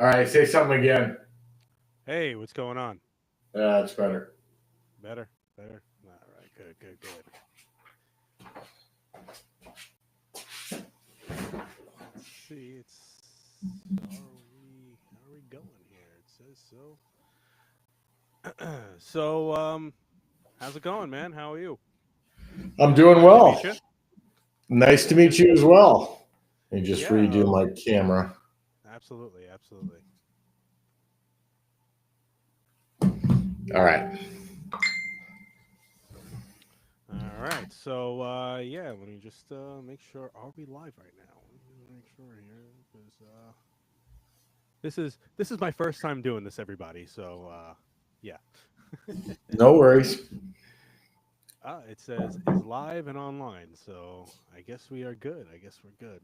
All right, say something again. Hey, what's going on? That's better. Better, better. All right, good, good, good. Let's see. Are we going here? It says so. So, how's it going, man? How are you? I'm doing Nice to well. meet you. Nice to Good, meet good, you good. as well. Let me just Yeah, redo my camera. absolutely, absolutely. All right. All right. So, yeah, let me just make sure. Are we live right now? Let me make sure here because this is my first time doing this, everybody. So, yeah. No worries. It says is live and online, so I guess we are good. I guess we're good.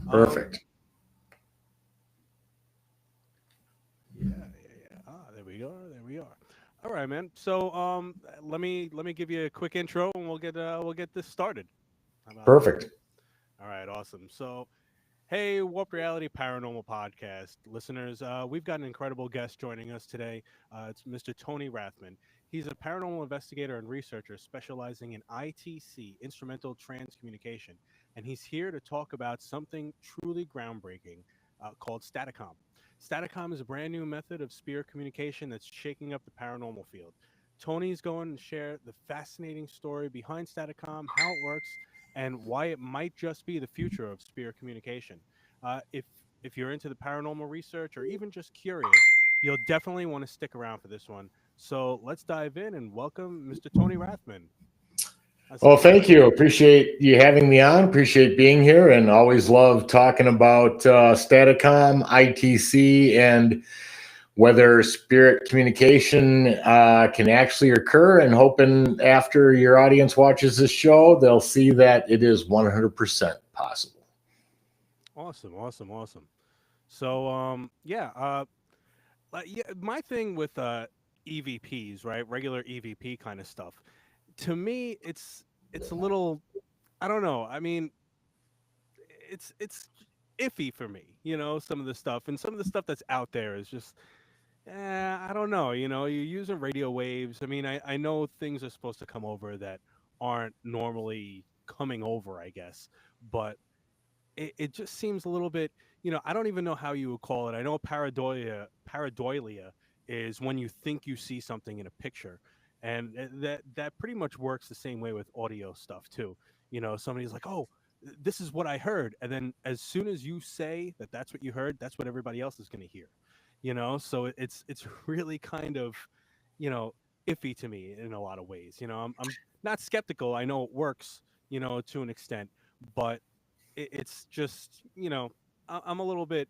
Um, Perfect. yeah, yeah, yeah. There we are. There we are. All right, man. So, let me give you a quick intro, and we'll get this started. How about that? Perfect. All right, awesome. So, hey, Warp Reality Paranormal Podcast listeners, we've got an incredible guest joining us today. It's Mr. Tony Rathman. He's a paranormal investigator and researcher specializing in ITC, instrumental transcommunication, and he's here to talk about something truly groundbreaking called Staticom. Staticom is a brand new method of spirit communication that's shaking up the paranormal field. Tony's going to share the fascinating story behind Staticom, how it works, and why it might just be the future of spirit communication. If you're into the paranormal research or even just curious, you'll definitely want to stick around for this one. So let's dive in and welcome Mr. Tony Rathman. How's it Well, going, thank man? you. Appreciate you having me on. Appreciate being here, and always love talking about Staticom, ITC, and whether spirit communication can actually occur. And hoping after your audience watches this show, they'll see that it is 100% possible. Awesome, awesome, awesome. So, yeah, yeah, my thing with EVPs, right? Regular EVP kind of stuff. To me, it's a little, I don't know. I mean, it's iffy for me, some of the stuff, and some of the stuff that's out there is just I don't know. You're using radio waves. I mean, I know things are supposed to come over that aren't normally coming over, I guess, but it just seems a little bit, I don't even know how you would call it. I know pareidolia is when you think you see something in a picture. And that pretty much works the same way with audio stuff too. Somebody's like, "Oh, this is what I heard," and then as soon as you say that that's what you heard, that's what everybody else is going to hear. So it's really kind of, you know, iffy to me in a lot of ways. I'm not skeptical. I know it works, to an extent, but it's just, I'm a little bit,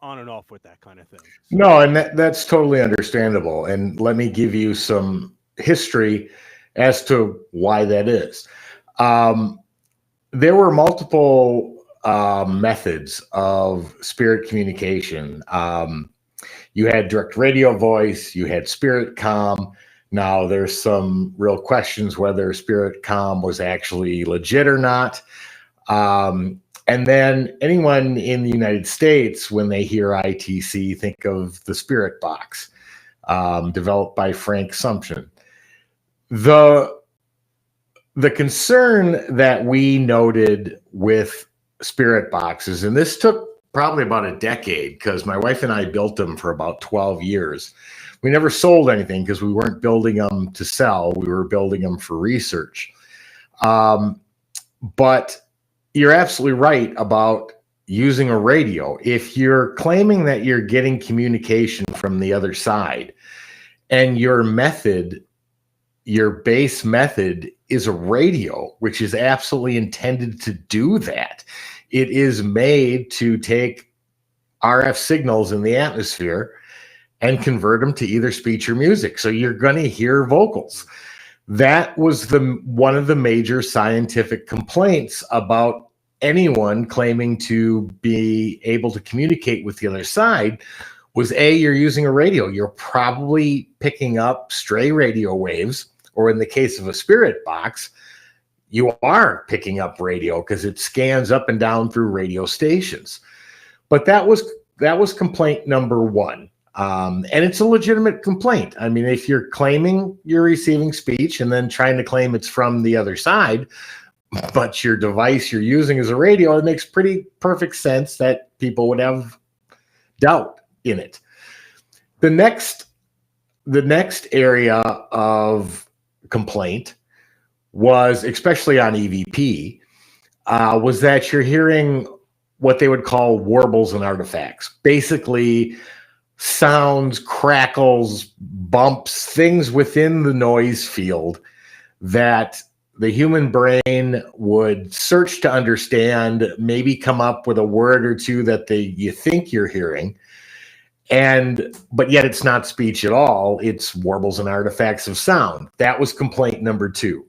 on and off with that kind of thing. No, So, and that's totally understandable. And let me give you some history as to why that is. Um, there were multiple methods of spirit communication. You had direct radio voice, you had spirit com. Now, there's some real questions whether spirit com was actually legit or not. And then anyone in the United States, when they hear ITC, think of the Spirit Box, developed by Frank Sumption. The the concern that we noted with Spirit Boxes, and this took probably about a decade because my wife and I built them for about 12 years. We never sold anything because we weren't building them to sell. We were building them for research. Um, but you're absolutely right about using a radio. If you're claiming that you're getting communication from the other side and your base method is a radio, which is absolutely intended to do that. It is made to take RF signals in the atmosphere and convert them to either speech or music. So you're going to hear vocals. That was one of the major scientific complaints about anyone claiming to be able to communicate with the other side was you're using a radio. You're probably picking up stray radio waves, or in the case of a spirit box, you are picking up radio because it scans up and down through radio stations. But that was that was complaint number one. And it's a legitimate complaint. I mean, if you're claiming you're receiving speech and then trying to claim it's from the other side, but your device you're using is a radio, it makes pretty perfect sense that people would have doubt in it. The next area of complaint was, especially on EVP, was that you're hearing what they would call warbles and artifacts. Basically, sounds, crackles, bumps, things within the noise field that the human brain would search to understand, maybe come up with a word or two that you think you're hearing, but yet it's not speech at all. It's warbles and artifacts of sound. That was complaint number two.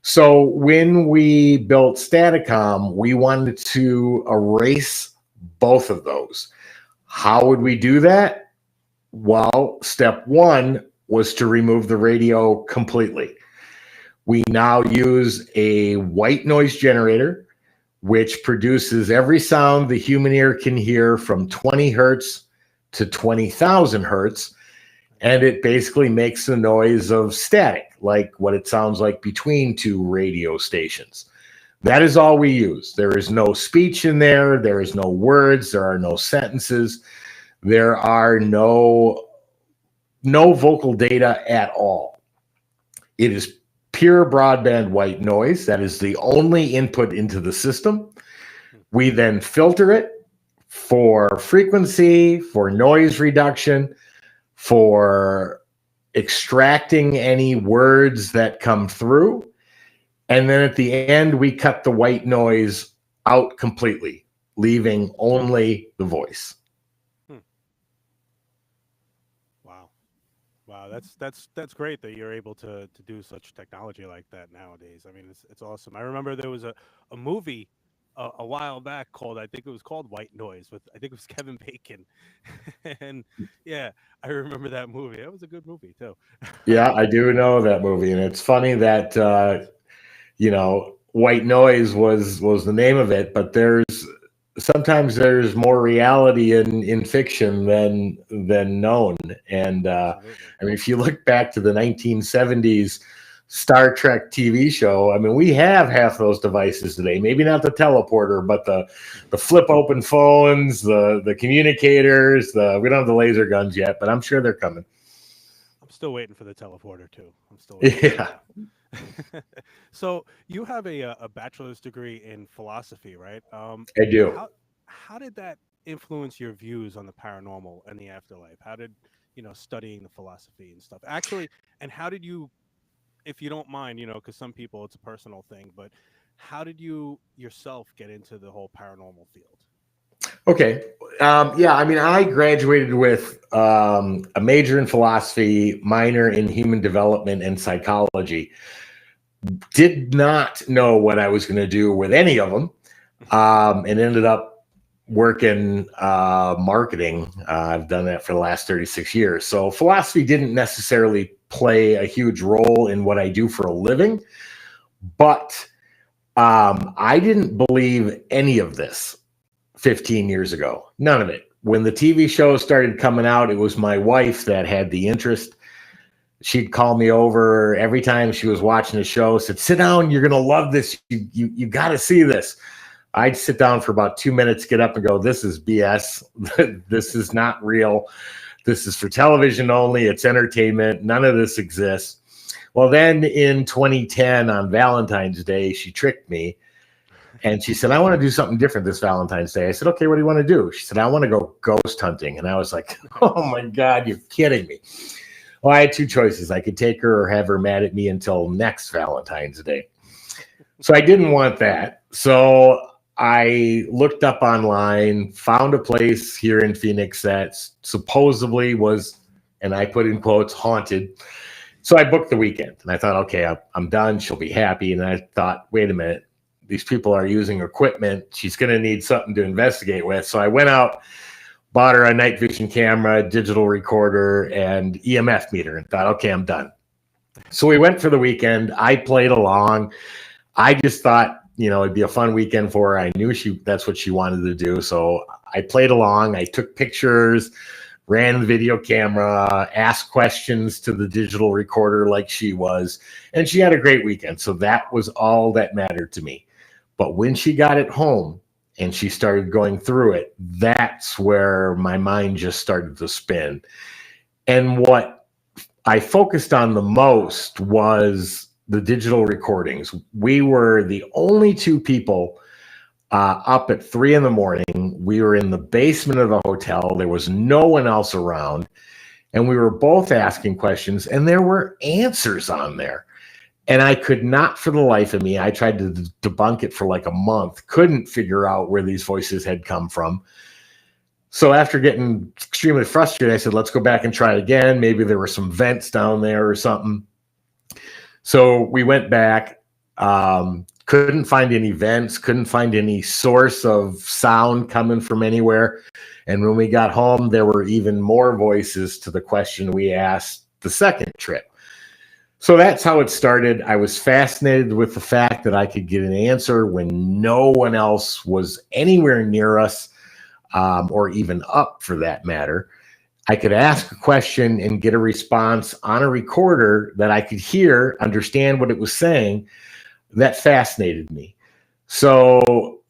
So when we built Staticom, we wanted to erase both of those. How would we do that? Well, step one was to remove the radio completely. We now use a white noise generator, which produces every sound the human ear can hear from 20 hertz to 20,000 hertz. And it basically makes the noise of static, like what it sounds like between two radio stations. That is all we use. There is no speech in there. There is no words. There are no sentences. There are no vocal data at all. It is pure broadband white noise. That is the only input into the system. We then filter it for frequency, for noise reduction, for extracting any words that come through. And then at the end, we cut the white noise out completely, leaving only the voice. Wow, that's great that you're able to do such technology like that nowadays. I mean, it's awesome. I remember there was a movie a while back called, I think it was called White Noise, with, I think it was Kevin Bacon. And yeah, I remember that movie. It was a good movie too. Yeah, I do know that movie, and it's funny that white noise was the name of it, but sometimes there's more reality in fiction than known. And I mean, if you look back to the 1970s Star Trek TV show, I mean, we have half those devices today. Maybe not the teleporter, but the flip open phones, the communicators. We don't have the laser guns yet, but I'm sure they're coming. I'm still waiting for the teleporter too. I'm still waiting. Yeah. So you have a bachelor's degree in philosophy, right? I do. How did that influence your views on the paranormal and the afterlife? How did, studying the philosophy and stuff actually, and how did you, if you don't mind, because some people it's a personal thing, but how did you yourself get into the whole paranormal field? Okay. Yeah, I mean, I graduated with a major in philosophy, minor in human development and psychology. Did not know what I was going to do with any of them, and ended up working marketing. I've done that for the last 36 years. So philosophy didn't necessarily play a huge role in what I do for a living, but I didn't believe any of this 15 years ago. None of it. When the TV shows started coming out, it was my wife that had the interest. She'd call me over every time she was watching a show, said, "Sit down, you're going to love this. You got to see this." I'd sit down for about 2 minutes, get up and go, "This is BS. This is not real. This is for television only. It's entertainment. None of this exists." Well, then in 2010 on Valentine's Day, she tricked me. And she said, "I want to do something different this Valentine's Day." I said, "Okay, what do you want to do?" She said, "I want to go ghost hunting." And I was like, "Oh my God, you're kidding me." Well, I had two choices. I could take her or have her mad at me until next Valentine's Day. So I didn't want that. So I looked up online, found a place here in Phoenix that supposedly was, and I put in quotes, haunted. So I booked the weekend and I thought, okay, I'm done. She'll be happy. And I thought, wait a minute. These people are using equipment. She's going to need something to investigate with. So I went out, bought her a night vision camera, digital recorder, and EMF meter, and thought, okay, I'm done. So we went for the weekend. I played along. I just thought, it'd be a fun weekend for her. I knew that's what she wanted to do. So I played along. I took pictures, ran the video camera, asked questions to the digital recorder like she was, and she had a great weekend. So that was all that mattered to me. But when she got it home and she started going through it, that's where my mind just started to spin. And what I focused on the most was the digital recordings. We were the only two people up at 3 a.m. We were in the basement of the hotel. There was no one else around. And we were both asking questions, and there were answers on there. And I could not for the life of me, I tried to debunk it for like a month, couldn't figure out where these voices had come from. So after getting extremely frustrated, I said, let's go back and try again. Maybe there were some vents down there or something. So we went back, couldn't find any vents, couldn't find any source of sound coming from anywhere. And when we got home, there were even more voices to the question we asked the second trip. So that's how it started. I was fascinated with the fact that I could get an answer when no one else was anywhere near us, or even up for that matter. I could ask a question and get a response on a recorder that I could hear, understand what it was saying. That fascinated me. So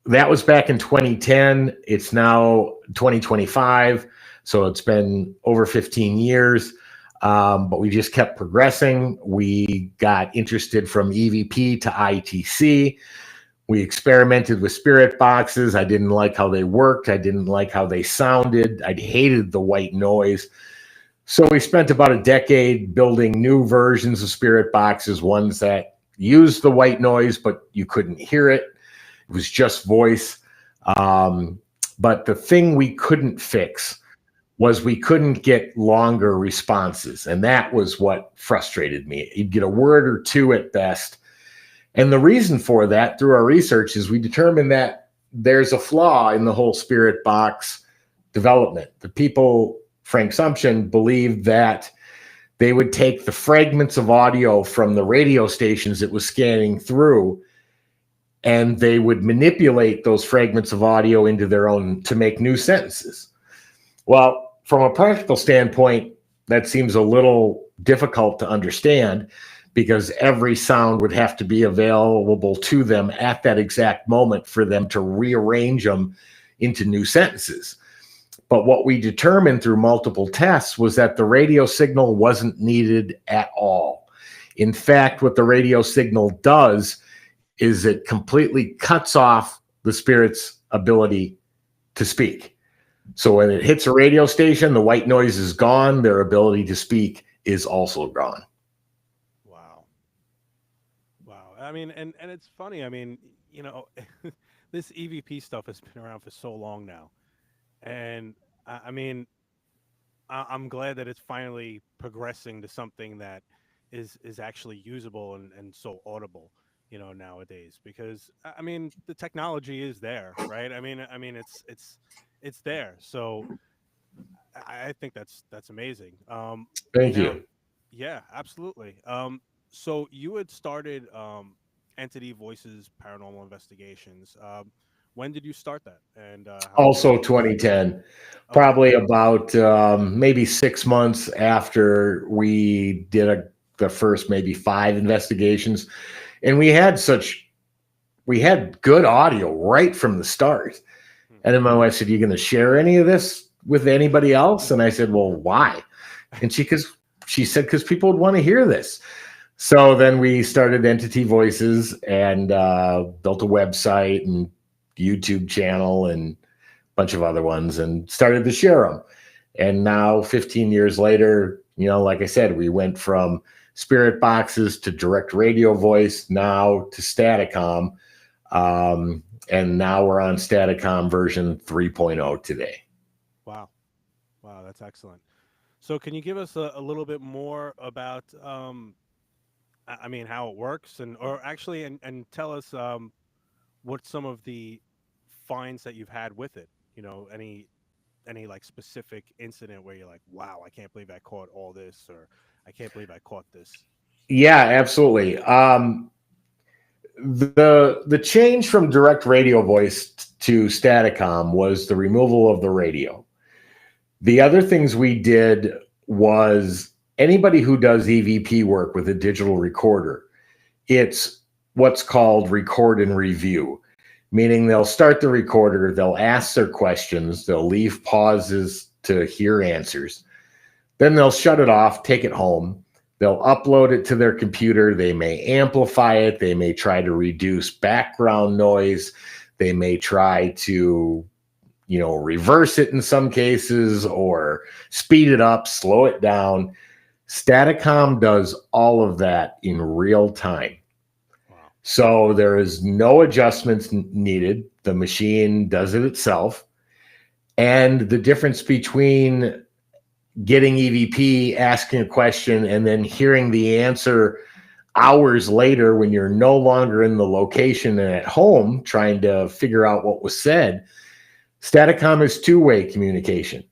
that was back in 2010. It's now 2025. So it's been over 15 years. But we just kept progressing. We got interested from EVP to ITC. We experimented with spirit boxes. I didn't like how they worked. I didn't like how they sounded. I hated the white noise. So we spent about a decade building new versions of spirit boxes, ones that used the white noise, but you couldn't hear it. It was just voice. But the thing we couldn't fix was we couldn't get longer responses. And that was what frustrated me. You'd get a word or two at best. And the reason for that, through our research, is we determined that there's a flaw in the whole spirit box development. The people, Frank Sumption, believed that they would take the fragments of audio from the radio stations it was scanning through, and they would manipulate those fragments of audio into their own to make new sentences. Well, from a practical standpoint, that seems a little difficult to understand, because every sound would have to be available to them at that exact moment for them to rearrange them into new sentences. But what we determined through multiple tests was that the radio signal wasn't needed at all. In fact, what the radio signal does is it completely cuts off the spirit's ability to speak. So when it hits a radio station, the white noise is gone. Their ability to speak is also gone. Wow. Wow. I mean, and it's funny. I mean, you know, this EVP stuff has been around for so long now. And I mean, I'm glad that it's finally progressing to something that is actually usable and so audible, you know, nowadays. Because I mean, the technology is there, right? I mean, it's there. So I think that's amazing. Thank Now, you. yeah, absolutely. So you had started Entity Voices Paranormal Investigations. When did you start that? And how long Also have you been doing it? 2010, Okay. probably about maybe 6 months after we did the first maybe 5 investigations. And we had good audio right from the start. Hmm. And then my wife said, "You going to share any of this with anybody else?" And I said, "Well, why?" And she said, "Because people would want to hear this." So then we started Entity Voices and built a website and YouTube channel and a bunch of other ones, and started to share them. And now 15 years later, you know, like I said, we went from spirit boxes to direct radio voice, now to Staticom. And now we're on Staticom version 3.0 today. Wow. Wow, that's excellent. So can you give us a little bit more about I mean how it works and or actually and tell us what some of the finds that you've had with it, you know, any like specific incident where you're like, wow, I can't believe I caught all this, or I can't believe I caught this. Yeah, absolutely. the change from direct radio voice to Staticom was the removal of the radio. The other things we did was anybody who does EVP work with a digital recorder, it's what's called record and review, meaning they'll start the recorder, they'll ask their questions, they'll leave pauses to hear answers. Then they'll shut it off, take it home. They'll upload it to their computer. They may amplify it. They may try to reduce background noise. They may try to, reverse it in some cases or speed it up, slow it down. Staticom does all of that in real time. Wow. So there is no adjustments needed. The machine does it itself. And the difference between getting EVP, asking a question, and then hearing the answer hours later when you're no longer in the location and at home trying to figure out what was said, Staticom is two-way communication.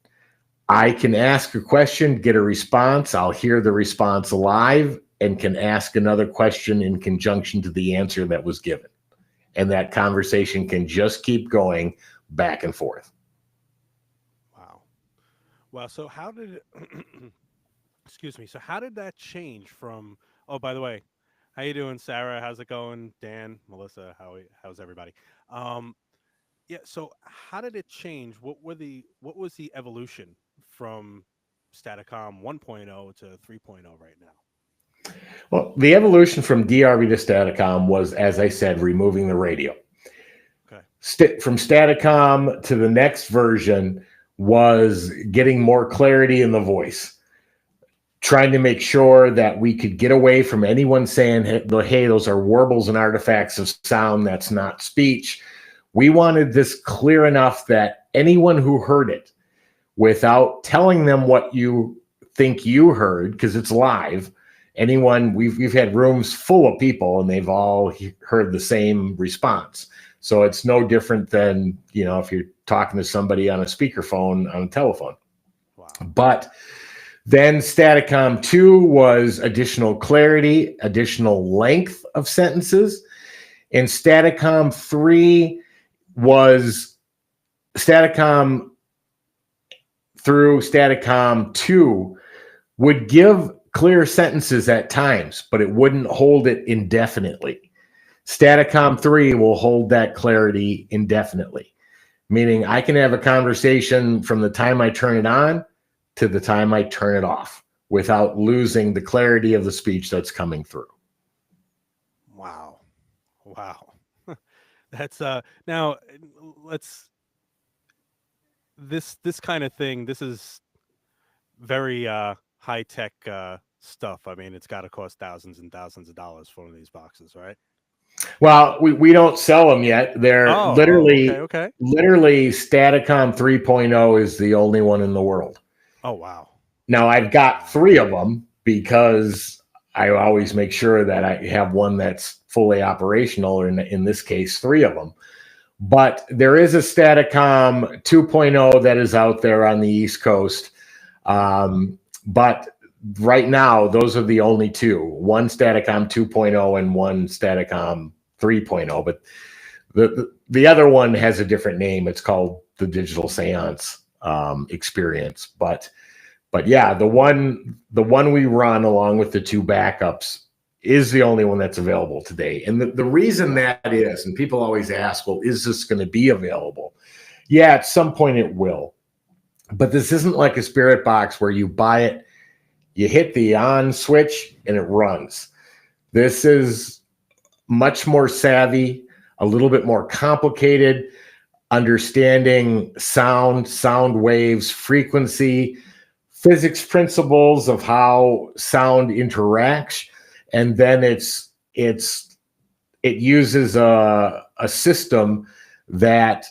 I can ask a question, get a response. I'll hear the response live and can ask another question in conjunction to the answer that was given. And that conversation can just keep going back and forth. Well, so how did it, excuse me, so how did that change from, oh, by the way, how you doing, Sarah? How's it going? Dan, Melissa, how's everybody? Yeah, so how did it change? What was the evolution from Staticom 1.0 to 3.0 right now? Well, the evolution from DRV to Staticom was, as I said, removing the radio. Okay. From Staticom to the next version was getting more clarity in the voice, trying to make sure that we could get away from anyone saying, hey, those are warbles and artifacts of sound. That's not speech. We wanted this clear enough that anyone who heard it, without telling them what you think you heard, because it's live, we've had rooms full of people and they've all heard the same response. So it's no different than, if you're talking to somebody on a speakerphone on a telephone. Wow. But then Staticom 2 was additional clarity, additional length of sentences. And Staticom 3 was Staticom through Staticom 2 would give clear sentences at times, but it wouldn't hold it indefinitely. Staticom 3 will hold that clarity indefinitely, meaning I can have a conversation from the time I turn it on to the time I turn it off without losing the clarity of the speech that's coming through. Wow. That's now this kind of thing, this is very high tech stuff. I mean, it's got to cost thousands and thousands of dollars for one of these boxes, right? Well, we don't sell them yet. They're literally Staticom 3.0 is the only one in the world. Oh, wow. Now I've got 3 of them because I always make sure that I have one that's fully operational, or in this case, 3 of them. But there is a Staticom 2.0 that is out there on the East Coast. But right now, those are the only 2, one Staticom 2.0 and one Staticom 3.0. But the other one has a different name. It's called the Digital Seance Experience. But yeah, the one we run along with the 2 backups is the only one that's available today. And the reason that is, and people always ask, well, is this going to be available? Yeah, at some point it will. But this isn't like a Spirit Box where you buy it, you hit the on switch, and it runs. This is much more savvy, a little bit more complicated, understanding sound waves, frequency, physics principles of how sound interacts. And then it uses a system that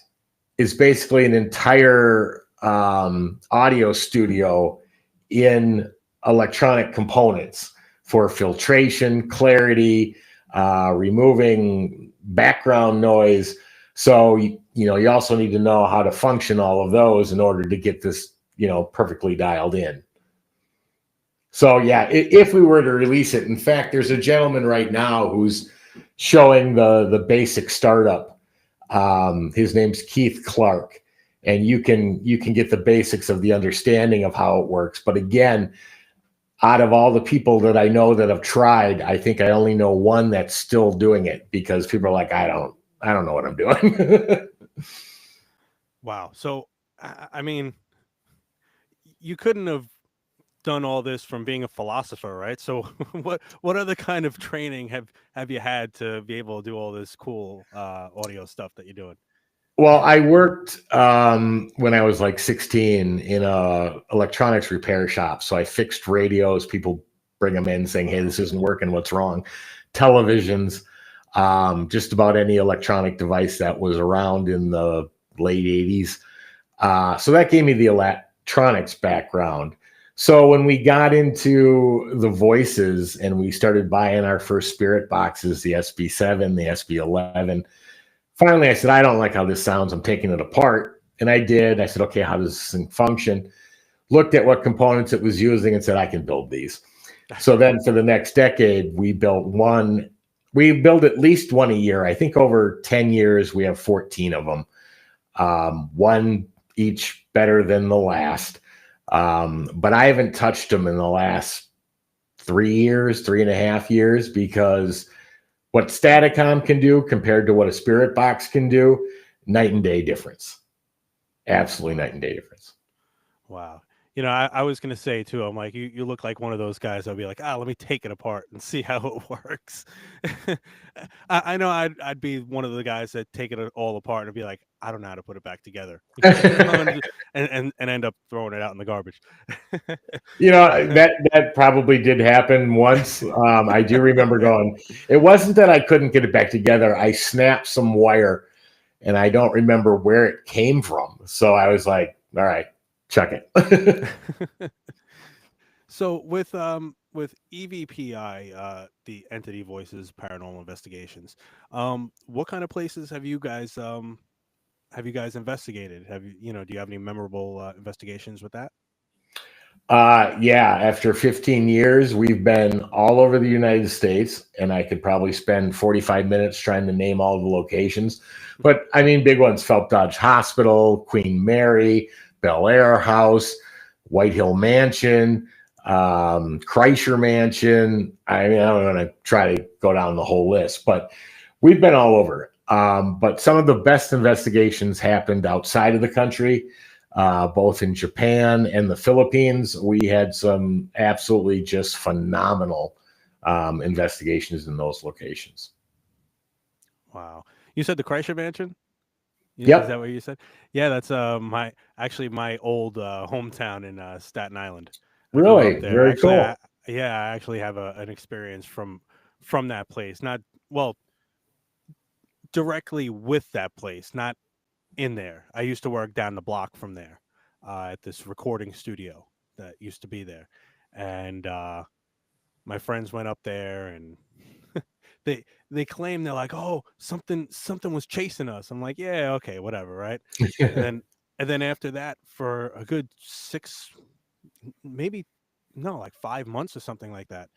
is basically an entire audio studio in electronic components for filtration, clarity, removing background noise. So, you also need to know how to function all of those in order to get this, perfectly dialed in. So yeah, if we were to release it, in fact, there's a gentleman right now who's showing the basic startup. His name's Keith Clark, and you can get the basics of the understanding of how it works. But again, out of all the people that I know that have tried, I think I only know one that's still doing it, because people are like, I don't know what I'm doing. Wow. So, I mean, you couldn't have done all this from being a philosopher, right? So, what other kind of training have you had to be able to do all this cool audio stuff that you're doing? Well, I worked when I was like 16 in a electronics repair shop. So I fixed radios. People bring them in saying, "Hey, this isn't working. What's wrong?" Televisions, just about any electronic device that was around in the late 80s. So that gave me the electronics background. So when we got into the voices and we started buying our first Spirit boxes, the SB7, the SB11, finally I said, I don't like how this sounds. I'm taking it apart. And I did. I said, okay, how does this thing function? Looked at what components it was using and said, I can build these. So then for the next decade, we built one. We build at least one a year. I think over 10 years, we have 14 of them. One each better than the last. But I haven't touched them in the last 3 years, 3.5 years, because what Staticom can do compared to what a Spirit box can do, night and day difference. Absolutely night and day difference. Wow. You know, I was going to say too, I'm like, you look like one of those guys. I'll be like, let me take it apart and see how it works. I know I'd be one of the guys that take it all apart and be like, I don't know how to put it back together, and end up throwing it out in the garbage. You know, that probably did happen once. I do remember going, it wasn't that I couldn't get it back together. I snapped some wire and I don't remember where it came from. So I was like, all right, chuck it. So with EVPI, the Entity Voices Paranormal Investigations, what kind of places have you guys investigated? Do you have any memorable investigations with that? Yeah, after 15 years, we've been all over the United States, and I could probably spend 45 minutes trying to name all the locations. But I mean, big ones: Phelps Dodge Hospital, Queen Mary, Bel Air House, White Hill Mansion, Kreischer Mansion. I mean, I don't want to try to go down the whole list, but we've been all over. But some of the best investigations happened outside of the country. Both in Japan and the Philippines. We had some absolutely just phenomenal investigations in those locations. Wow. You said the Kreischer Mansion? Is that Yep. what you said? Yeah, that's my old hometown in Staten Island. I grew up Really? there. Very Actually, cool. I actually have an experience from that place. Not well directly with that place, not in there. I used to work down the block from there at this recording studio that used to be there, and my friends went up there and they claim they're like, oh, something was chasing us. I'm like, yeah, okay, whatever, right? And then after that, for a good 6, maybe no, like 5 months or something like that,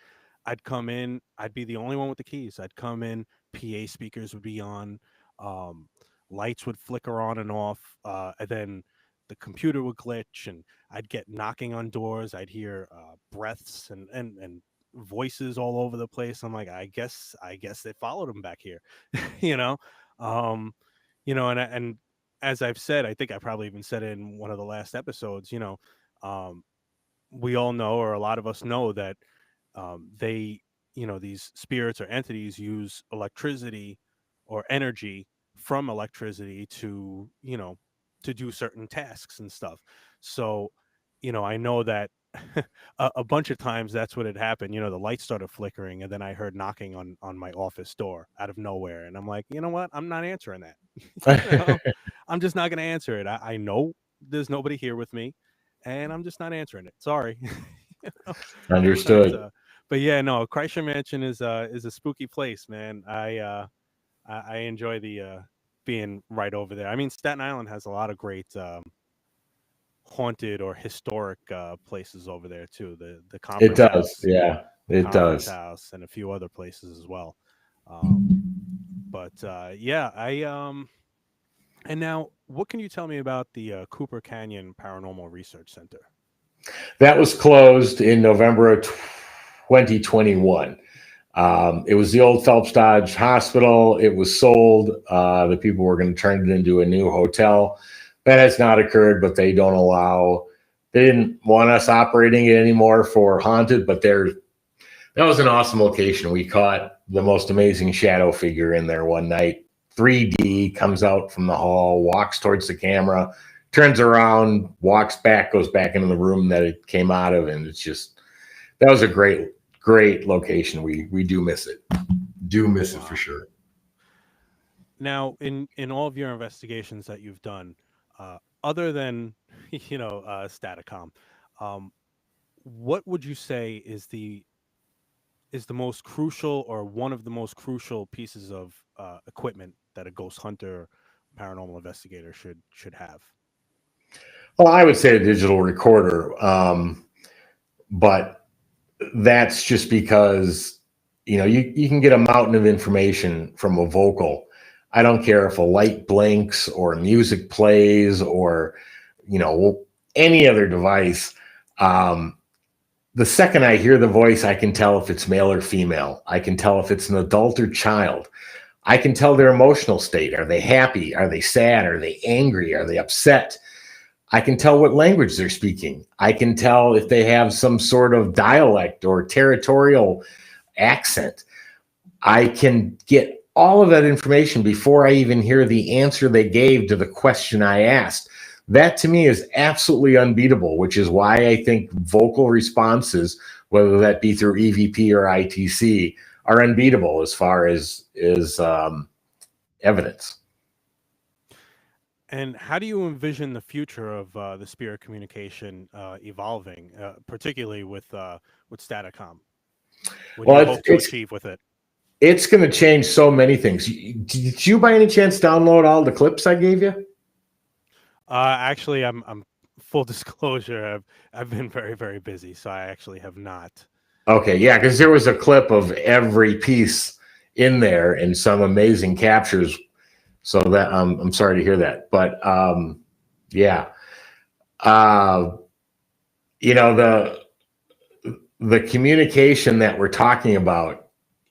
I'd come in, I'd be the only one with the keys. I'd come in, PA speakers would be on, um, lights would flicker on and off, and then the computer would glitch, and I'd get knocking on doors. I'd hear breaths and voices all over the place. I'm like, I guess they followed him back here, you know, um, and as I've said, I think I probably even said it in one of the last episodes. Um, we all know, or a lot of us know, that they, these spirits or entities use electricity or energy from electricity to, to do certain tasks and stuff. So, I know that a bunch of times that's what had happened. The lights started flickering, and then I heard knocking on my office door out of nowhere, and I'm like, you know what? I'm not answering that. I'm just not going to answer it. I know there's nobody here with me, and I'm just not answering it. Sorry. You know? But Understood. but yeah, no, Kreischer Mansion is a spooky place, man. I enjoy the being right over there. I mean, Staten Island has a lot of great haunted or historic places over there too. The It conference does. house, Yeah, it does. and a few other places as well. But yeah, and now what can you tell me about the Cooper Canyon Paranormal Research Center? That was closed in November of 2021. It was the old Phelps Dodge Hospital. It was sold. The people were going to turn it into a new hotel. That has not occurred, but they don't allow. They didn't want us operating it anymore for haunted, but that was an awesome location. We caught the most amazing shadow figure in there one night. 3D, comes out from the hall, walks towards the camera, turns around, walks back, goes back into the room that it came out of, and it's just, that was a great location. We do miss it. Do miss it for sure. Now, in all of your investigations that you've done, other than Staticom, what would you say is the most crucial, or one of the most crucial pieces of equipment that a ghost hunter, paranormal investigator should have? Well, I would say a digital recorder, but that's just because you can get a mountain of information from a vocal. I don't care if a light blinks or music plays or any other device. The second I hear the voice, I can tell if it's male or female. I can tell if it's an adult or child. I can tell their emotional state. Are they happy? Are they sad? Are they angry? Are they upset? I can tell what language they're speaking. I can tell if they have some sort of dialect or territorial accent. I can get all of that information before I even hear the answer they gave to the question I asked. That to me is absolutely unbeatable, which is why I think vocal responses, whether that be through EVP or ITC, are unbeatable as far as evidence. And how do you envision the future of the spirit communication evolving, particularly with Staticom? What do you hope to achieve with it? It's going to change so many things. Did you by any chance download all the clips I gave you? Actually, I'm full disclosure. I've been very, very busy, so I actually have not. Okay, yeah, because there was a clip of every piece in there and some amazing captures. So that I'm sorry to hear that, but yeah, the communication that we're talking about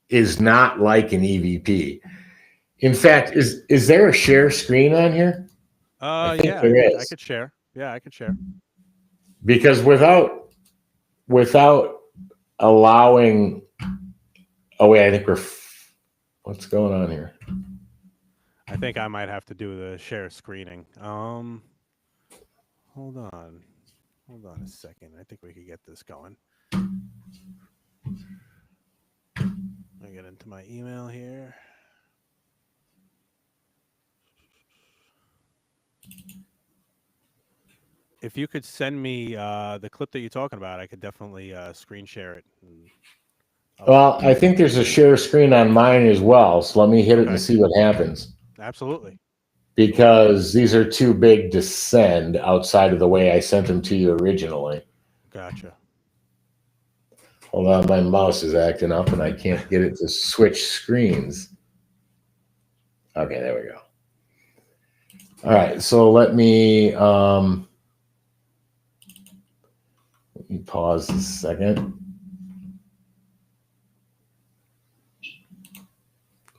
is not like an EVP. In fact, is there a share screen on here? Yeah, I could share. Yeah, I could share. Because without allowing, oh wait, I think what's going on here? I think I might have to do the share screening. Hold on a second. I think we could get this going. I get into my email here. If you could send me the clip that you're talking about, I could definitely screen share it. Well, I think there's a share screen on mine as well. So let me hit it and see what happens. Absolutely. Because these are too big to send outside of the way I sent them to you originally. Gotcha. Hold on, my mouse is acting up and I can't get it to switch screens. Okay, there we go. All right, so let me pause a second.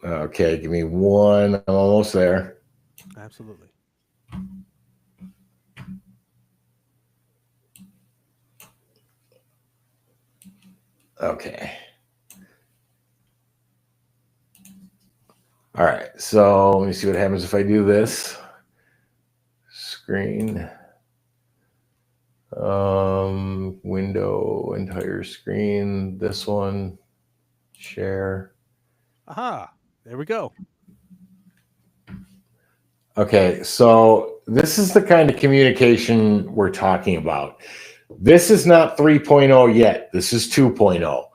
Okay, give me one. I'm almost there. Absolutely. Okay. All right, so let me see what happens if I do this. Screen. Window, entire screen. This one. Share. Aha, there we go. Okay, so this is the kind of communication we're talking about. This is not 3.0 yet. This is 2.0.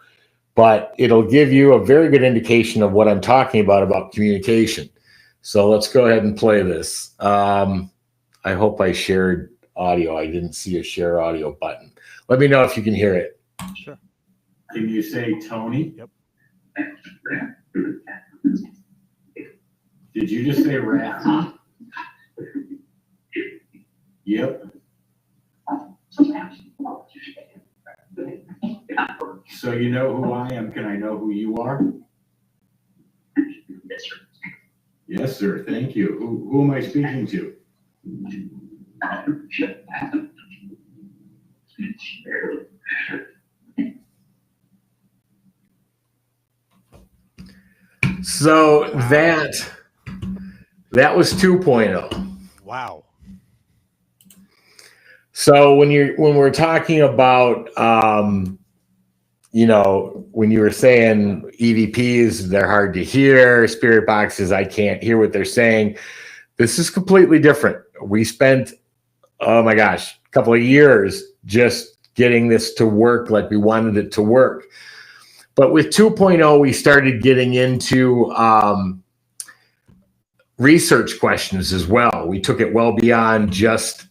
But it'll give you a very good indication of what I'm talking about communication. So let's go ahead and play this. I hope I shared audio. I didn't see a share audio button. Let me know if you can hear it. Sure. Can you say Tony? Yep. Did you just say Rathman? Yep. So you know who I am. Can I know who you are? Yes, sir. Thank you. Who am I speaking to? So that was 2.0. Wow. So when we're talking about when you were saying EVPs, they're hard to hear, spirit boxes, I can't hear what they're saying. This is completely different. We spent, oh my gosh, a couple of years just getting this to work like we wanted it to work. But with 2.0, we started getting into research questions as well. We took it well beyond just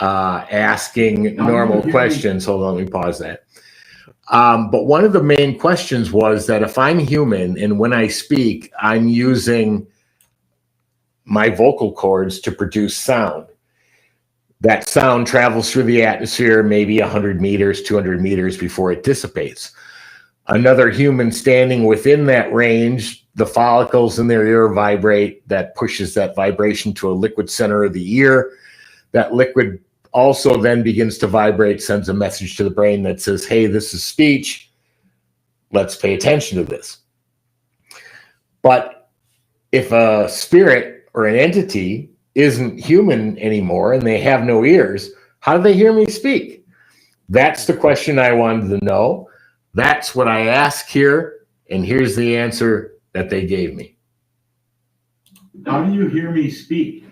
asking normal questions. Hold on, let me pause that. But one of the main questions was that if I'm human and when I speak, I'm using my vocal cords to produce sound. That sound travels through the atmosphere maybe 100 meters, 200 meters before it dissipates. Another human standing within that range, the follicles in their ear vibrate. That pushes that vibration to a liquid center of the ear. That liquid also then begins to vibrate, sends a message to the brain that says, hey, this is speech. Let's pay attention to this. But if a spirit or an entity isn't human anymore and they have no ears, how do they hear me speak? That's the question I wanted to know. That's what I asked here, and here's the answer that they gave me. How do you hear me speak?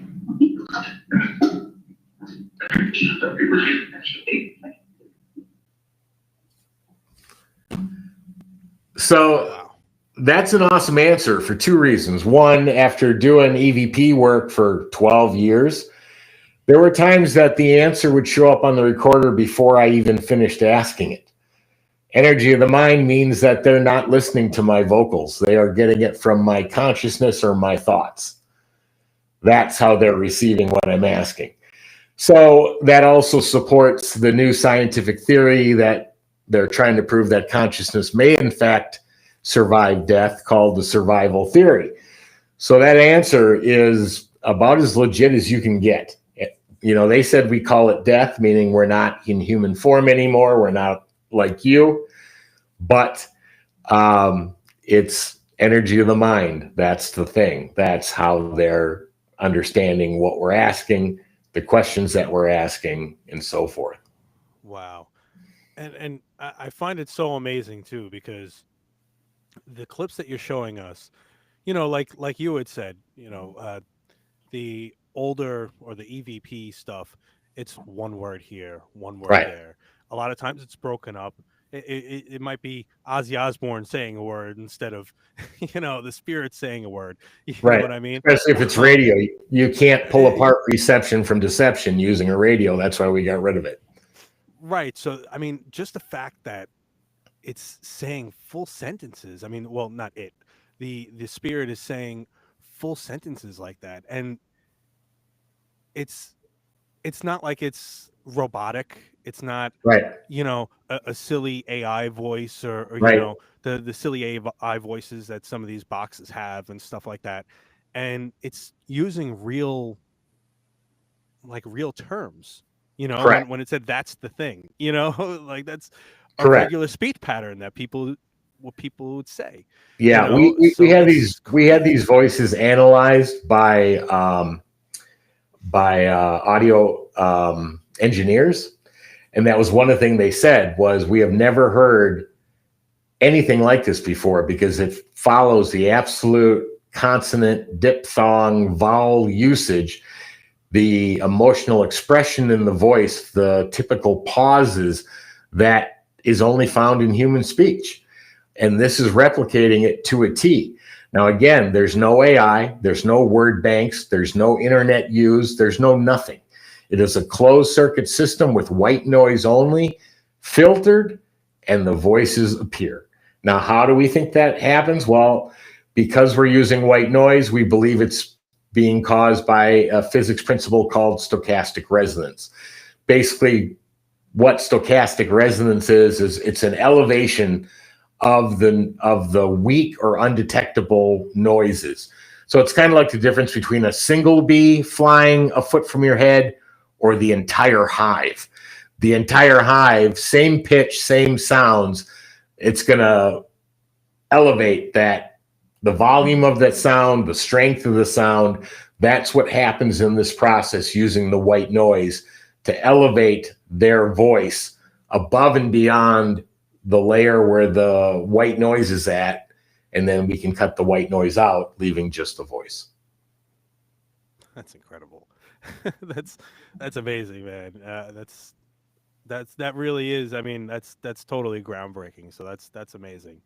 So that's an awesome answer for two reasons. One, after doing EVP work for 12 years, there were times that the answer would show up on the recorder before I even finished asking it. Energy of the mind means that they're not listening to my vocals. They are getting it from my consciousness or my thoughts. That's how they're receiving what I'm asking. So that also supports the new scientific theory that they're trying to prove that consciousness may in fact survive death, called the survival theory. So that answer is about as legit as you can get. You know, they said we call it death, meaning we're not in human form anymore. We're not like you, but it's energy of the mind. That's the thing. That's how they're understanding what we're asking, the questions that we're asking, and so forth. Wow. And I find it so amazing too, because the clips that you're showing us, you know, like you had said, you know, the older or the EVP stuff, it's one word here, one word Right. there. A lot of times it's broken up. It might be Ozzy Osbourne saying a word instead of, you know, the spirit saying a word. You know what I mean? Especially if it's radio. You can't pull apart reception from deception using a radio. That's why we got rid of it. Right. So, I mean, just the fact that it's saying full sentences. I mean, well, not it. The spirit is saying full sentences like that. And it's not like it's robotic. It's not, Right. you know, a silly AI voice or you Right. know, the silly AI voices that some of these boxes have and stuff like that. And it's using real terms, you know, Correct. when it said that's the thing, you know, like that's a Correct. regular speech pattern that people would say. Yeah, You know? we So had it's these voices analyzed by audio engineers, and that was one of the things they said was we have never heard anything like this before because it follows the absolute consonant, diphthong, vowel usage, the emotional expression in the voice, the typical pauses that is only found in human speech. And this is replicating it to a T. Now, again, there's no AI, there's no word banks, there's no internet used, there's no nothing. It is a closed circuit system with white noise only, filtered, and the voices appear. Now, how do we think that happens? Well, Because we're using white noise, we believe it's being caused by a physics principle called stochastic resonance. Basically, what stochastic resonance is it's an elevation of the weak or undetectable noises. So it's kind of like the difference between a single bee flying a foot from your head or the entire hive. The entire hive, same pitch, same sounds, it's going to elevate that, the volume of that sound, the strength of the sound. That's what happens in this process using the white noise to elevate their voice above and beyond the layer where the white noise is at, and then we can cut the white noise out, leaving just the voice. That's incredible. that's amazing, man. That really is. I mean, that's totally groundbreaking. So that's amazing.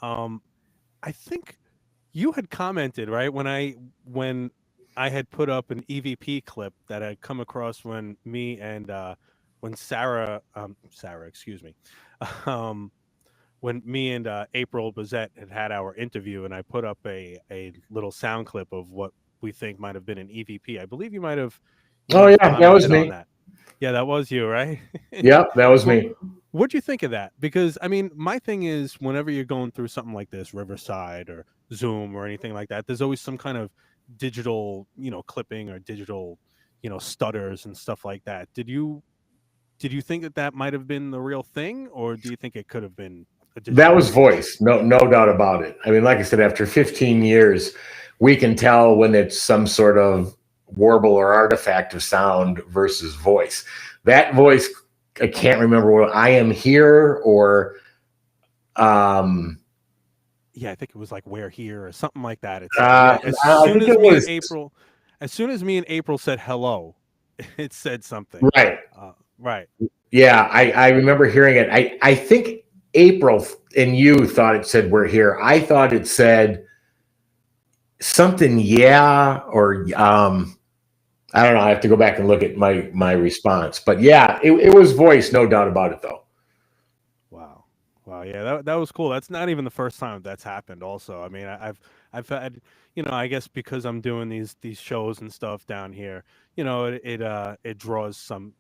I think you had commented, right, when I had put up an EVP clip that I'd come across when me and when Sarah, excuse me, um, when me and April Bazette had our interview, and I put up a little sound clip of what we think might have been an EVP. I believe you might have. Oh yeah, that was me. That. Yeah, that was you, right? Yep, that was me. What'd you think of that? Because I mean, my thing is, whenever you're going through something like this, Riverside or Zoom or anything like that, there's always some kind of digital, clipping or digital, stutters and stuff like that. Did you think that might have been the real thing, or do you think it could have been a digital? That was voice, no doubt about it. I mean, like I said, after 15 years, we can tell when it's some sort of warble or artifact of sound versus voice. That voice, I can't remember what I am here or yeah, I think it was like "We're here" or something like that. It's as soon as me and April said hello, it said something. Right. Right. Yeah, I remember hearing it. I think April and you thought it said "We're here." I thought it said something, yeah, or I don't know. I have to go back and look at my response. But yeah, it was voice, no doubt about it, though. Wow, yeah, that was cool. That's not even the first time that's happened. Also, I mean, I've had, I guess because I'm doing these shows and stuff down here, it draws some,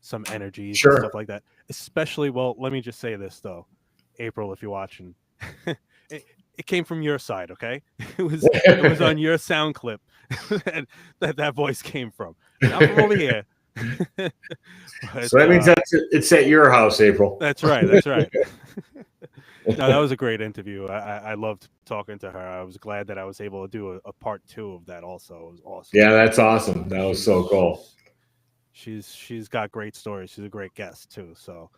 some energies and stuff like that. Especially, well, let me just say this though, April, if you're watching, it came from your side, okay? It was on your sound clip that voice came from, not from over here. But, so that means it's at your house, April. That's right. That's right. No, that was a great interview. I loved talking to her. I was glad that I was able to do a part 2 of that. Also, it was awesome. Yeah, that's awesome. That was so cool. She's got great stories. She's a great guest too. So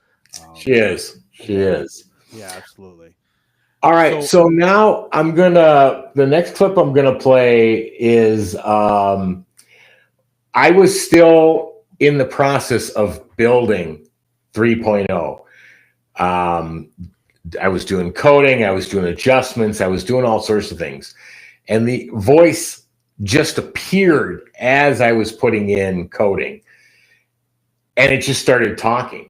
she is. Yeah, absolutely. All right. So now the next clip I'm gonna play is I was still in the process of building 3.0. I was doing coding, I was doing adjustments, I was doing all sorts of things. And the voice just appeared as I was putting in coding. And it just started talking.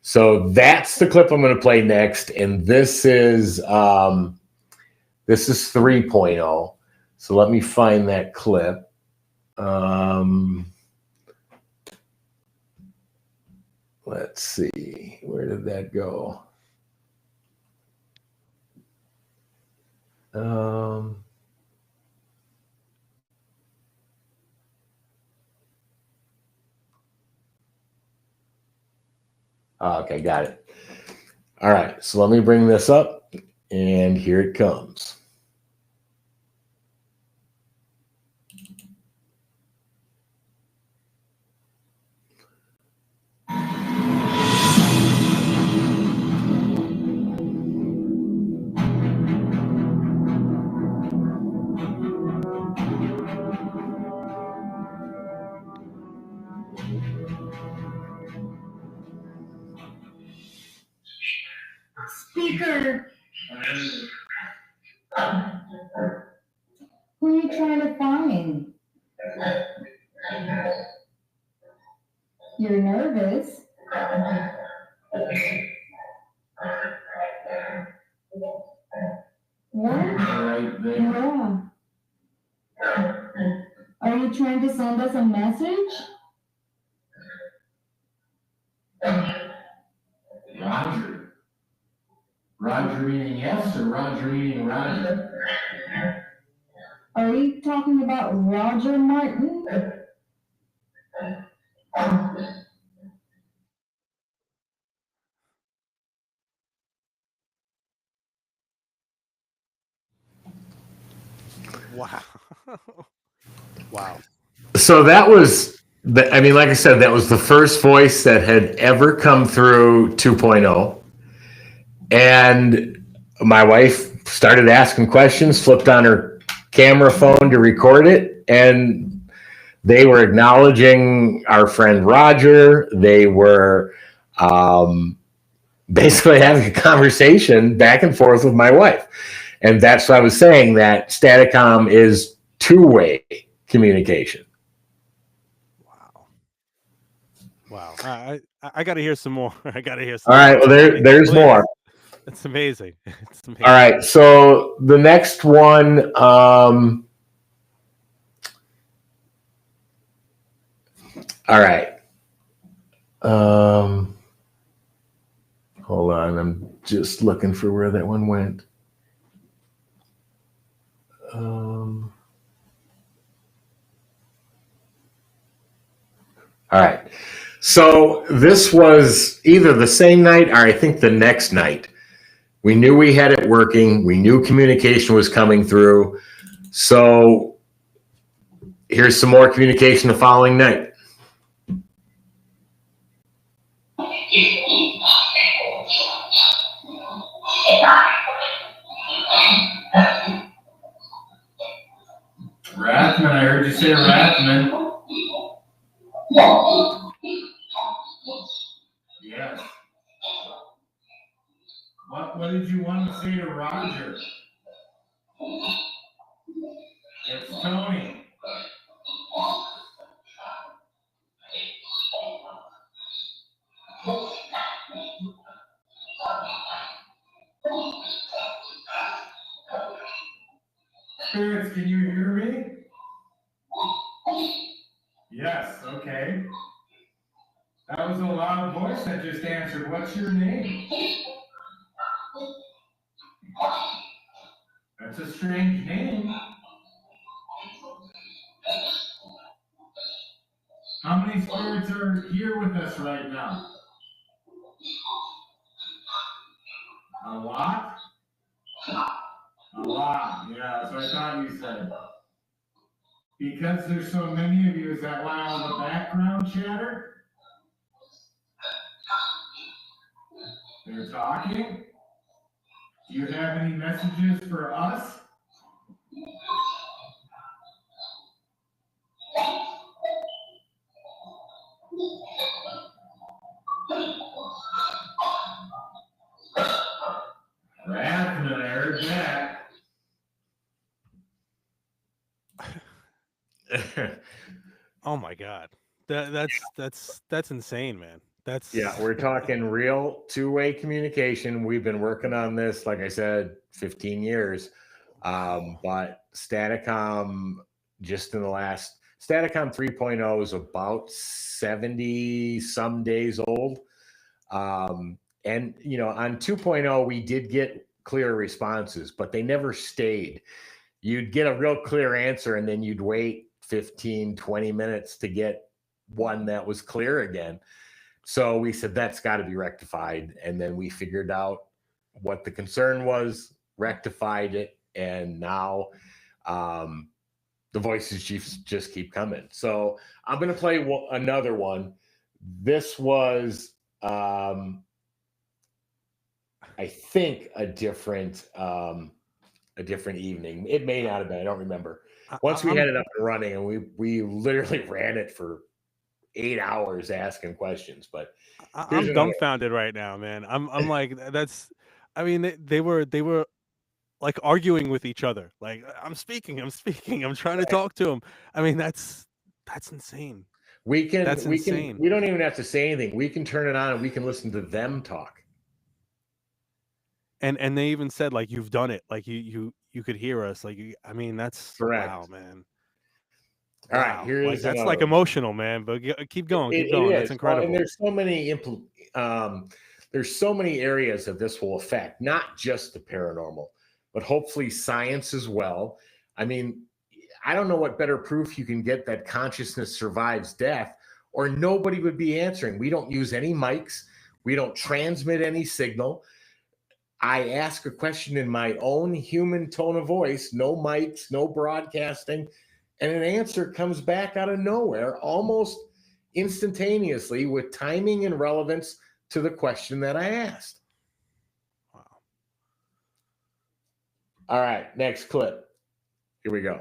So that's the clip I'm going to play next. And this is 3.0. So let me find that clip. Let's see, where did that go? Okay, got it. All right, so let me bring this up, and here it comes. Speaker. Who are you trying to find? You're nervous. What? Right there. Yeah. Are you trying to send us a message? Roger. Roger meaning yes or Roger meaning Roger? Are you talking about Roger Martin? Wow. Wow. So that was, I mean, like I said, that was the first voice that had ever come through 2.0. And my wife started asking questions, flipped on her camera phone to record it, and they were acknowledging our friend Roger. They were basically having a conversation back and forth with my wife. And that's what I was saying, that Staticom is two-way communication. Wow. Wow. I got to hear some more. I got to hear some All right, more. well, there's Please. more. It's amazing. It's amazing. All right, so the next one, all right. Hold on, I'm just looking for where that one went. All right. So this was either the same night or I think the next night. We knew we had it working. We knew communication was coming through. So here's some more communication the following night. Rathman, I heard you say Rathman. Yes. What did you want to say to Roger? It's Tony. Spirits, can you hear me? Yes, okay. That was a loud voice that just answered. What's your name? That's a strange name. How many spirits are here with us right now? A lot? A lot, yeah, that's what I thought you said. Because there's so many of you, is that why all the background chatter? They're talking? Do you have any messages for us? Rathman, I heard that. Oh my God. That's insane, man. That's Yeah, we're talking real two-way communication. We've been working on this, like I said, 15 years. But Staticom, just in the last, Staticom 3.0 is about 70 some days old. And, you know, on 2.0, we did get clear responses, but they never stayed. You'd get a real clear answer, and then you'd wait 15, 20 minutes to get one that was clear again. So we said, that's got to be rectified. And then we figured out what the concern was, rectified it, and now the voices just keep coming. So I'm going to play another one. This was, I think, a different evening. It may not have been. I don't remember. Once we had it up and running, and we literally ran it for 8 hours asking questions. But I'm dumbfounded right now, man. I'm like, that's, I mean, they were like arguing with each other. Like, I'm speaking, I'm trying to talk to him. I mean, that's insane. That's insane. We don't even have to say anything. We can turn it on and we can listen to them talk. and they even said like you've done it, like you could hear us, like I mean that's Correct. wow, man. All right, Wow. here Like is that's another like one. emotional, man. But keep going, keep It going. is. That's Well, incredible. and there's so many areas that this will affect, not just the paranormal, but hopefully science as well. I mean, I don't know what better proof you can get that consciousness survives death, or nobody would be answering. We don't use any mics. We don't transmit any signal. I ask a question in my own human tone of voice, no mics, no broadcasting, and an answer comes back out of nowhere almost instantaneously with timing and relevance to the question that I asked. Wow. All right, next clip. Here we go.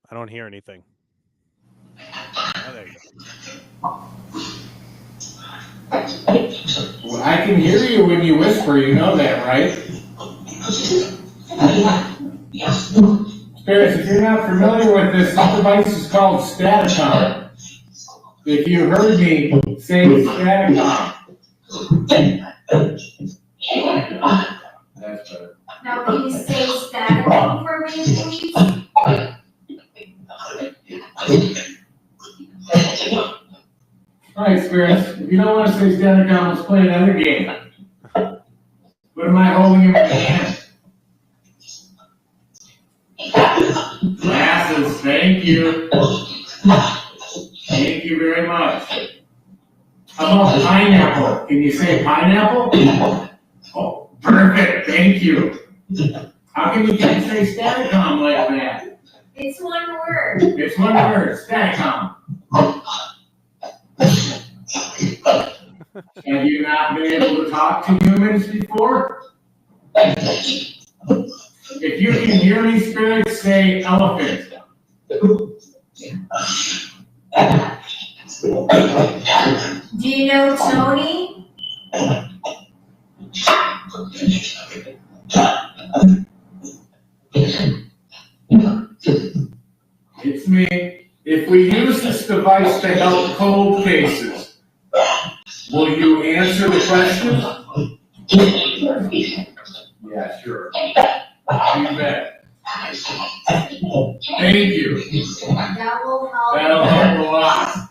I don't hear anything. Oh, there you go. Well, I can hear you when you whisper, you know that, right? Spirits, if you're not familiar with this device is called Staticom. If you heard me say Staticom. That's better. Now, can you say Staticom for me, please? All right, Spirits, if you don't want to say Staticom, let's play another game. What am I holding in my hand? Glasses, thank you. Thank you very much. How about pineapple? Can you say pineapple? Oh, perfect, thank you. How can you say Staticom like that? It's one word. It's one word, Staticom. Have you not been able to talk to humans before? If you can hear me, Spirits, say elephant. Do you know Tony? It's me. If we use this device to help cold cases, will you answer the question? Yeah, sure. You bet. Thank you. That will help. That'll help a lot.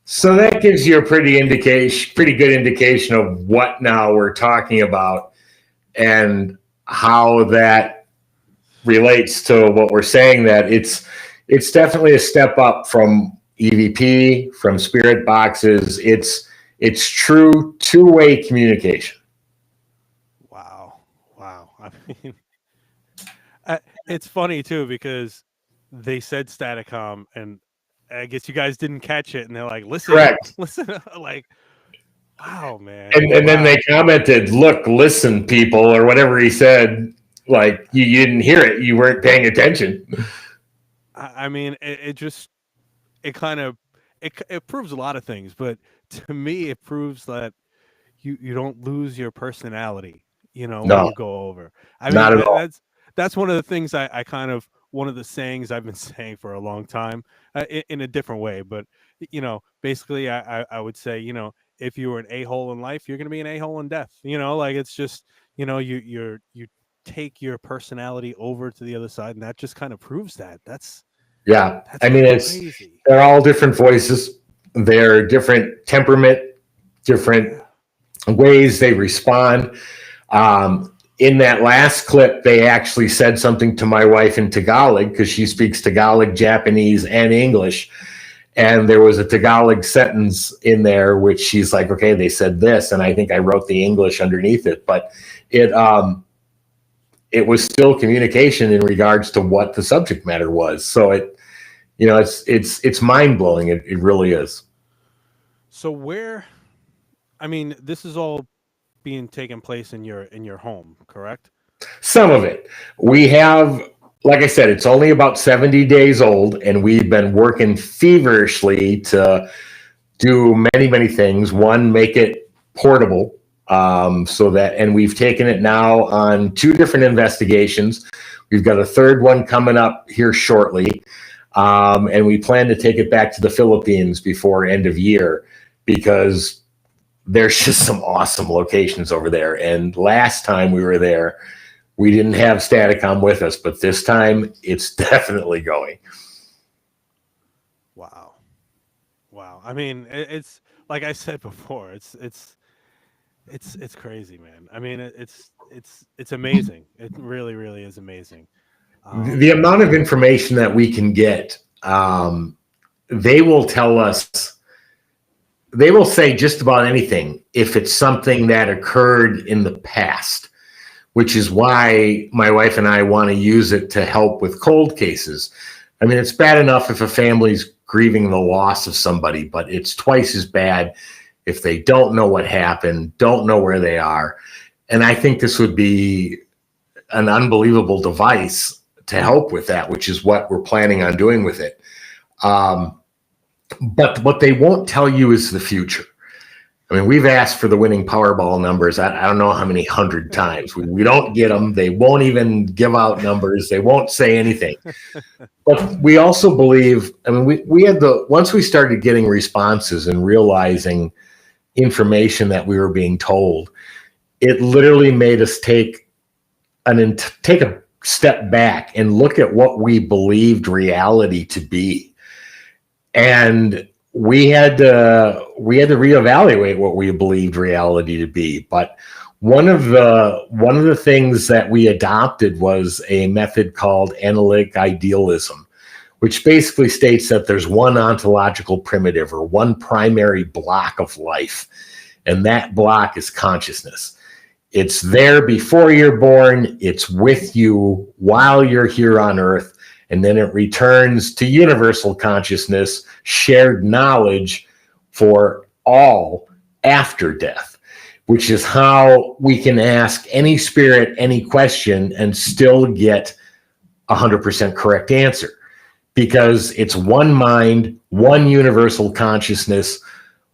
So that gives you a pretty good indication of what now we're talking about and how that relates to what we're saying, that it's definitely a step up from EVP, from spirit boxes. It's true two-way communication. Wow. I mean, it's funny too because they said Staticom, and I guess you guys didn't catch it, and they're like, "Listen, Correct. listen," like, wow, man. And then they commented, "Look, listen, people," or whatever he said. Like you didn't hear it, you weren't paying attention. I mean, it proves a lot of things, but to me, it proves that you don't lose your personality, when No, you go over. I mean, not at all. that's one of the things I kind of, one of the sayings I've been saying for a long time, in a different way. But basically, I would say, if you were an a-hole in life, you're going to be an a-hole in death. Like it's just, you take your personality over to the other side, and that just kind of proves that. That's I mean, crazy. they're all different voices. They're different temperament, different ways they respond. In that last clip, they actually said something to my wife in Tagalog because she speaks Tagalog, Japanese, and English. And there was a Tagalog sentence in there, which she's like, okay, they said this. And I think I wrote the English underneath it. But it it was still communication in regards to what the subject matter was. So it's mind blowing. It really is. So this is all being taken place in your home, correct? Some of it. We have, like I said, it's only about 70 days old, and we've been working feverishly to do many, many things. One, make it portable, and we've taken it now on 2 different investigations. We've got a third one coming up here shortly, and we plan to take it back to the Philippines before end of year, because there's just some awesome locations over there. And last time we were there, we didn't have Staticom with us, but this time it's definitely going. Wow. I mean, it's like I said before, it's crazy, man. I mean, it's amazing. It really, really is amazing. The amount of information that we can get, they will tell us, they will say just about anything if it's something that occurred in the past, which is why my wife and I want to use it to help with cold cases. I mean, it's bad enough if a family's grieving the loss of somebody, but it's twice as bad if they don't know what happened, don't know where they are. And I think this would be an unbelievable device to help with that, which is what we're planning on doing with it. But what they won't tell you is the future. I mean, we've asked for the winning Powerball numbers. I don't know how many 100 times. We don't get them. They won't even give out numbers. They won't say anything. But we also believe, I mean, we had once we started getting responses and realizing information that we were being told, it literally made us take a step back and look at what we believed reality to be. And we had to reevaluate what we believed reality to be. But one of the things that we adopted was a method called analytic idealism, which basically states that there's one ontological primitive or one primary block of life, and that block is consciousness. It's there before you're born, it's with you while you're here on Earth, and then it returns to universal consciousness, shared knowledge for all after death, which is how we can ask any spirit any question and still get 100% correct answer, because it's one mind, one universal consciousness,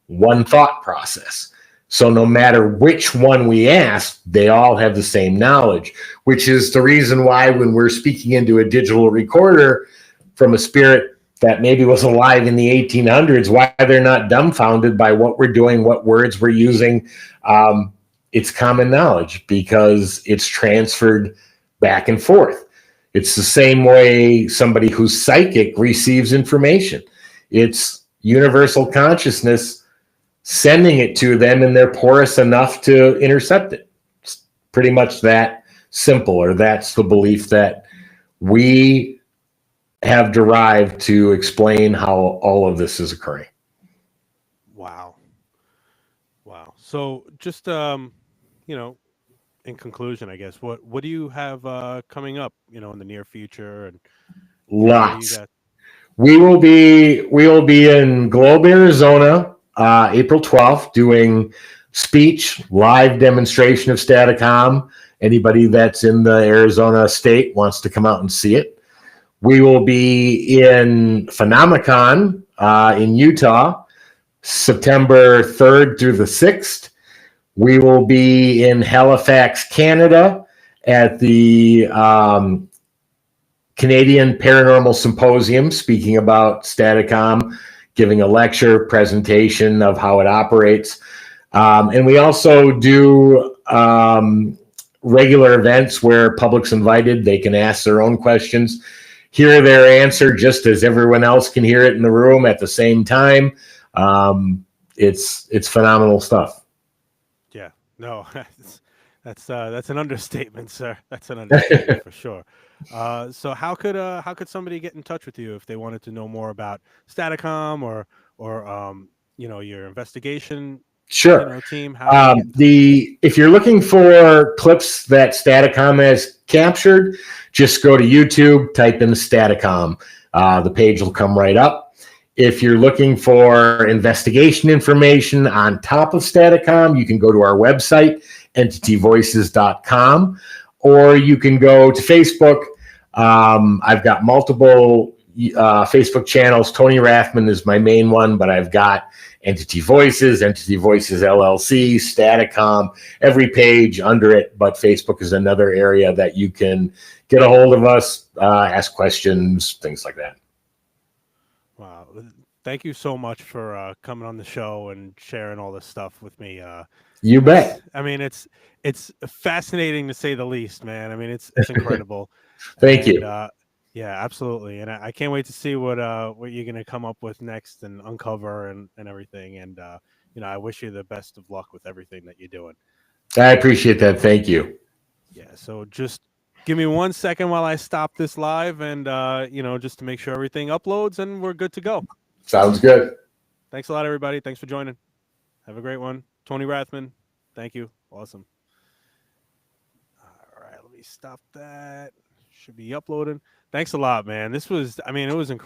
one thought process. So no matter which one we ask, they all have the same knowledge, which is the reason why when we're speaking into a digital recorder from a spirit that maybe was alive in the 1800s, why they're not dumbfounded by what we're doing, what words we're using. It's common knowledge because it's transferred back and forth. It's the same way somebody who's psychic receives information. It's universal consciousness sending it to them, and they're porous enough to intercept it. It's pretty much that simple, or that's the belief that we have derived to explain how all of this is occurring. Wow. So just in conclusion, I guess, what do you have coming up, in the near future? And lots. We will be in Globe, Arizona, April 12th, doing speech, live demonstration of Staticom. Anybody that's in the Arizona state wants to come out and see it. We will be in Phenomicon in Utah, September 3rd through the 6th. We will be in Halifax, Canada at the Canadian Paranormal Symposium, speaking about Staticom, giving a lecture presentation of how it operates. And we also do regular events where public's invited. They can ask their own questions, hear their answer just as everyone else can hear it in the room at the same time. It's phenomenal stuff. Yeah, no, that's an understatement, sir. That's an understatement for sure. So how could somebody get in touch with you if they wanted to know more about Staticom or your investigation? Sure. Team. If you're looking for clips that Staticom has captured, just go to YouTube, type in Staticom. The page will come right up. If you're looking for investigation information on top of Staticom, you can go to our website, entityvoices.com, or you can go to Facebook. I've got multiple Facebook channels. Tony Rathman is my main one, but I've got Entity Voices LLC, Staticom, every page under it. But Facebook is another area that you can get a hold of us, ask questions, things like that. Wow. Thank you so much for coming on the show and sharing all this stuff with me. You bet. I mean, it's fascinating to say the least, man. I mean, it's incredible. Thank you. Yeah, absolutely. And I can't wait to see what you're going to come up with next and uncover and everything. And, I wish you the best of luck with everything that you're doing. I appreciate that. Thank you. Yeah. So just give me 1 second while I stop this live and, just to make sure everything uploads and we're good to go. Sounds good. Thanks a lot, everybody. Thanks for joining. Have a great one. Tony Rathman. Thank you. Awesome. All right. Let me stop that. Should be uploading. Thanks a lot, man. It was incredible.